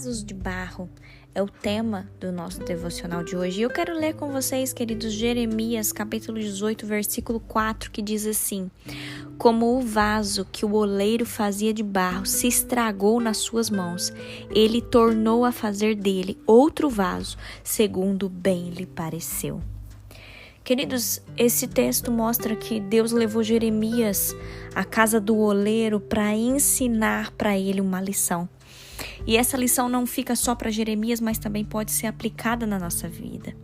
Vasos de barro é o tema do nosso devocional de hoje. E eu quero ler com vocês, queridos, Jeremias, capítulo 18, versículo 4, que diz assim: Como o vaso que o oleiro fazia de barro se estragou nas suas mãos, ele tornou a fazer dele outro vaso, segundo bem lhe pareceu. Queridos, esse texto mostra que Deus levou Jeremias à casa do oleiro para ensinar para ele uma lição. E essa lição não fica só para Jeremias, mas também pode ser aplicada na nossa vida.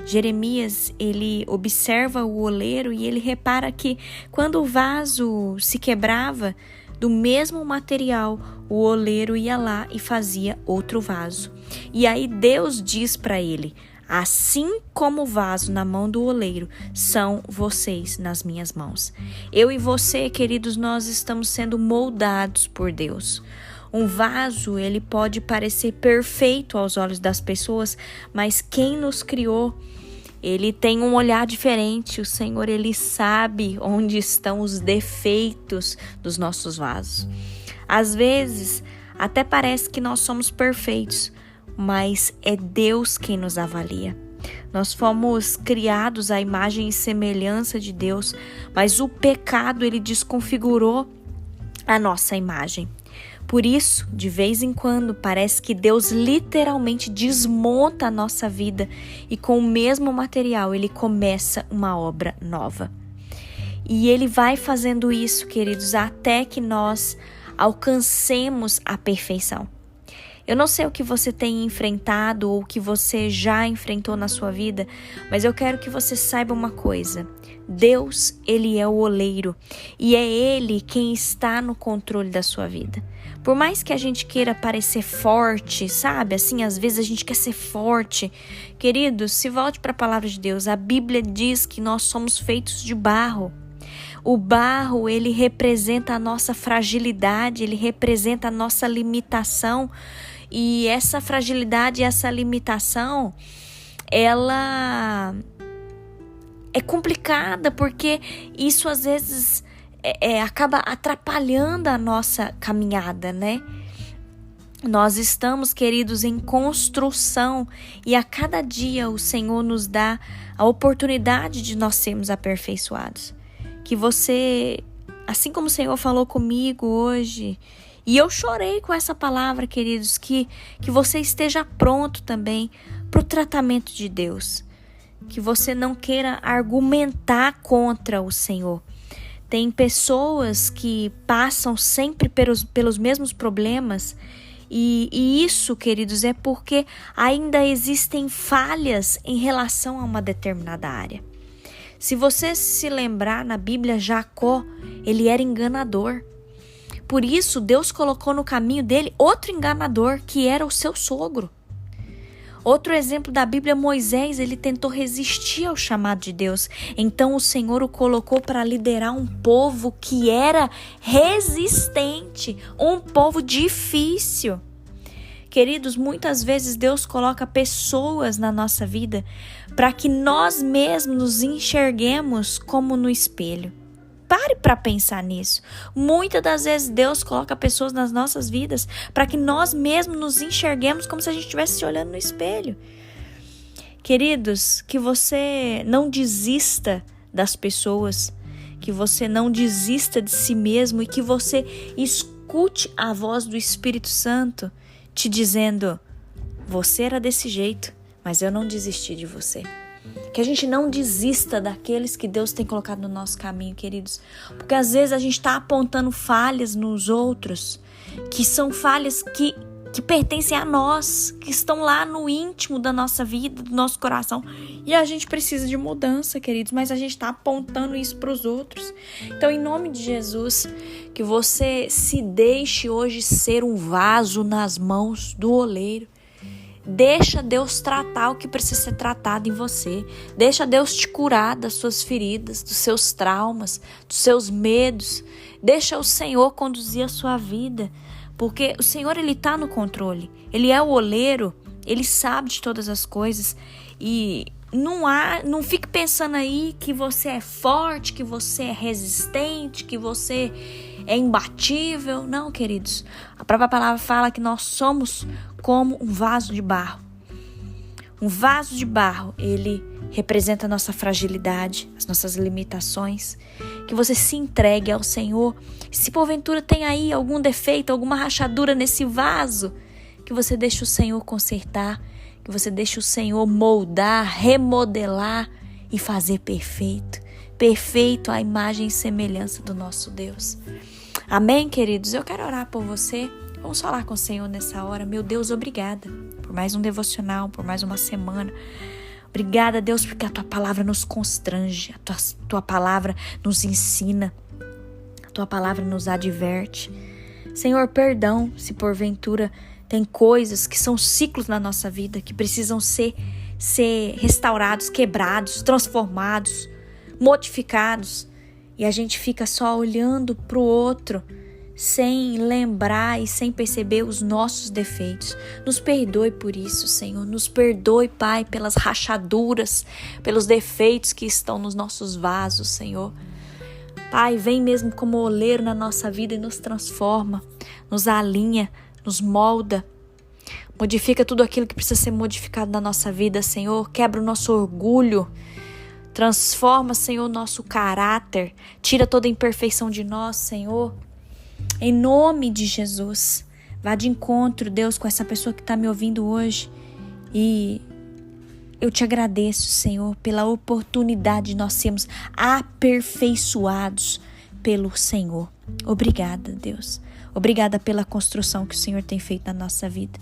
Jeremias, ele observa o oleiro e ele repara que quando o vaso se quebrava, do mesmo material, o oleiro ia lá e fazia outro vaso. E aí Deus diz para ele: assim como o vaso na mão do oleiro, são vocês nas minhas mãos. Eu e você, queridos, nós estamos sendo moldados por Deus. Um vaso, ele pode parecer perfeito aos olhos das pessoas, mas quem nos criou, ele tem um olhar diferente. O Senhor, ele sabe onde estão os defeitos dos nossos vasos. Às vezes, até parece que nós somos perfeitos, mas é Deus quem nos avalia. Nós fomos criados à imagem e semelhança de Deus, mas o pecado, ele desconfigurou a nossa imagem. Por isso, de vez em quando, parece que Deus literalmente desmonta a nossa vida e com o mesmo material ele começa uma obra nova. E ele vai fazendo isso, queridos, até que nós alcancemos a perfeição. Eu não sei o que você tem enfrentado ou o que você já enfrentou na sua vida, mas eu quero que você saiba uma coisa. Deus, ele é o oleiro e é ele quem está no controle da sua vida. Por mais que a gente queira parecer forte, sabe? Assim, às vezes a gente quer ser forte. Queridos, se volte para a palavra de Deus. A Bíblia diz que nós somos feitos de barro. O barro, ele representa a nossa fragilidade, ele representa a nossa limitação. E essa fragilidade e essa limitação, ela é complicada porque isso às vezes acaba atrapalhando a nossa caminhada, né? Nós estamos, queridos, em construção e a cada dia o Senhor nos dá a oportunidade de nós sermos aperfeiçoados. Que você, assim como o Senhor falou comigo hoje, e eu chorei com essa palavra, queridos, que você esteja pronto também para o tratamento de Deus. Que você não queira argumentar contra o Senhor. Tem pessoas que passam sempre pelos mesmos problemas e isso, queridos, é porque ainda existem falhas em relação a uma determinada área. Se você se lembrar, na Bíblia, Jacó, ele era enganador. Por isso, Deus colocou no caminho dele outro enganador, que era o seu sogro. Outro exemplo da Bíblia, Moisés, ele tentou resistir ao chamado de Deus. Então o Senhor o colocou para liderar um povo que era resistente, um povo difícil. Queridos, muitas vezes Deus coloca pessoas na nossa vida para que nós mesmos nos enxerguemos como no espelho. Pare para pensar nisso. Muitas das vezes Deus coloca pessoas nas nossas vidas para que nós mesmos nos enxerguemos como se a gente estivesse se olhando no espelho. Queridos, que você não desista das pessoas, que você não desista de si mesmo e que você escute a voz do Espírito Santo te dizendo: você era desse jeito, mas eu não desisti de você. Que a gente não desista daqueles que Deus tem colocado no nosso caminho, queridos. Porque às vezes a gente está apontando falhas nos outros, que são falhas que pertencem a nós, que estão lá no íntimo da nossa vida, do nosso coração. E a gente precisa de mudança, queridos, mas a gente está apontando isso para os outros. Então, em nome de Jesus, que você se deixe hoje ser um vaso nas mãos do oleiro. Deixa Deus tratar o que precisa ser tratado em você. Deixa Deus te curar das suas feridas, dos seus traumas, dos seus medos. Deixa o Senhor conduzir a sua vida. Porque o Senhor, ele está no controle. Ele é o oleiro. Ele sabe de todas as coisas. E não fique pensando aí que você é forte, que você é resistente, que você é imbatível. Não, queridos. A própria palavra fala que nós somos como um vaso de barro. Um vaso de barro, ele representa a nossa fragilidade, as nossas limitações. Que você se entregue ao Senhor. Se porventura tem aí algum defeito, alguma rachadura nesse vaso, que você deixe o Senhor consertar, que você deixe o Senhor moldar, remodelar e fazer perfeito. Perfeito à imagem e semelhança do nosso Deus. Amém, queridos? Eu quero orar por você. Vamos falar com o Senhor nessa hora. Meu Deus, obrigada por mais um devocional, por mais uma semana. Obrigada, Deus, porque a Tua palavra nos constrange, a tua palavra nos ensina, a Tua palavra nos adverte. Senhor, perdão se porventura tem coisas que são ciclos na nossa vida que precisam ser restaurados, quebrados, transformados, modificados. E a gente fica só olhando para o outro, sem lembrar e sem perceber os nossos defeitos. Nos perdoe por isso, Senhor. Nos perdoe, Pai, pelas rachaduras, pelos defeitos que estão nos nossos vasos, Senhor. Pai, vem mesmo como oleiro na nossa vida e nos transforma, nos alinha, nos molda. Modifica tudo aquilo que precisa ser modificado na nossa vida, Senhor. Quebra o nosso orgulho. Transforma, Senhor, o nosso caráter. Tira toda a imperfeição de nós, Senhor. Em nome de Jesus. Vá de encontro, Deus, com essa pessoa que está me ouvindo hoje. E eu te agradeço, Senhor, pela oportunidade de nós sermos aperfeiçoados pelo Senhor. Obrigada, Deus. Obrigada pela construção que o Senhor tem feito na nossa vida.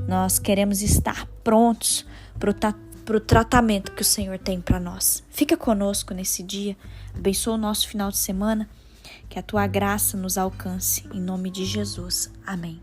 Nós queremos estar prontos para o tratamento que o Senhor tem para nós. Fica conosco nesse dia. Abençoa o nosso final de semana. Que a Tua graça nos alcance. Em nome de Jesus. Amém.